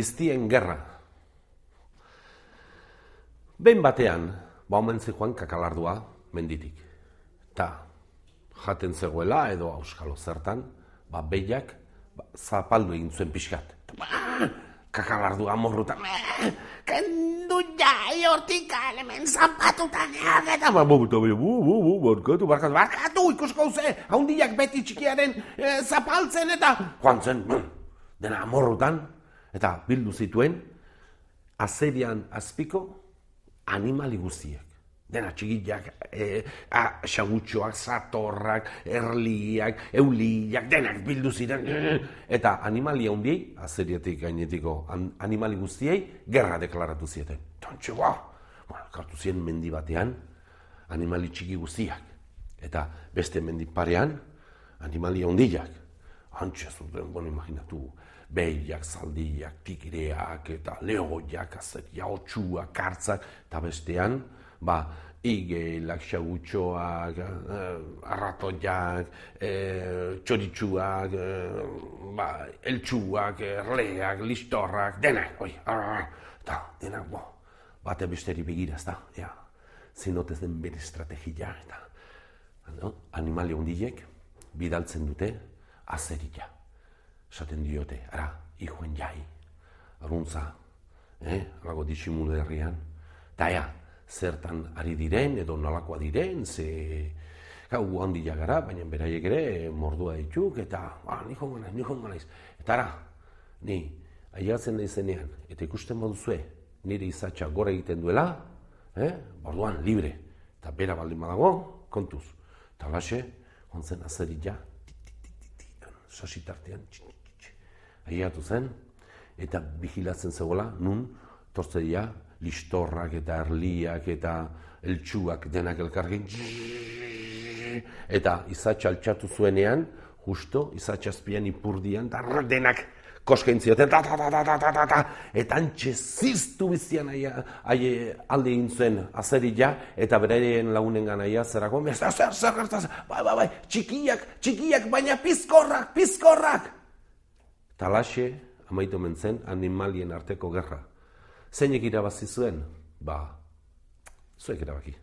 piztien gerra. Behin batean, omen zegoen kakalardua menditik. Ta, jaten zegoela edo auskalo zertan, behiak zapaldu egin zuen pixkat. Kakalardua morrutan, kendu jai hortikan, hemen zapatutan eta barkatu, ikusko ze, haundiak beti txikiaren zapaltzen eta joan zen, dena amorrutan, eta bildu zituen, azerian azpiko animali guztiak. Dena txikiak, xagutxoak, satorrak, erliak, euliak, denak bildu ziren. Eta animalia hundiei, azeriatik gainetiko animali guztiei, gerra deklaratu zieten. Tantxe, kartu ziren mendi batean, animali txiki guztiak. Eta beste mendi parean, animalia hundiak. Antxe zuten, imaginatu, behiak, zaldiak, tikireak, eta lehoiak, azeria, otxuak, kartzak, eta bestean, igelak, xagutxoak, arratoiak, txoritxuak, eltsuak, erleak, listorrak, denak, eta denak, bate besteri begira, ez da, zinotez den bere estrategia, eta animalia hundiek bidaltzen dute azerila. Esaten diote, ara, ihuen jai, aruntza, alago disimule herrian, eta zertan ari diren, edo nolakoa diren, ze gau handia gara, baina beraiek ere mordua dituk, eta nihon ganaiz. Eta ara, ni aiatzen da izenean, eta ikusten baduzue, nire izatxa gora egiten duela, orduan libre, eta bera baldin badago, kontuz. Eta alaxe, ontzen azerila, sasitartean, aiatu zen, eta bigilatzen zegoela, nun, tortzeria, listorrak eta erliak eta eltsuak denak elkargin, eta izatxa altxatu zuenean, justo, izatxazpian ipurdian, denak koskain zioten, eta antxe ziztu bizian alde egin zuen azerila, eta beraien lagunen ganaia zerako, bai, txikiak, baina pizkorrak! Talaxe, amaitu mentzen, animalien arteko gerra. Zeinek irabazi zuen? Zuek erabaki.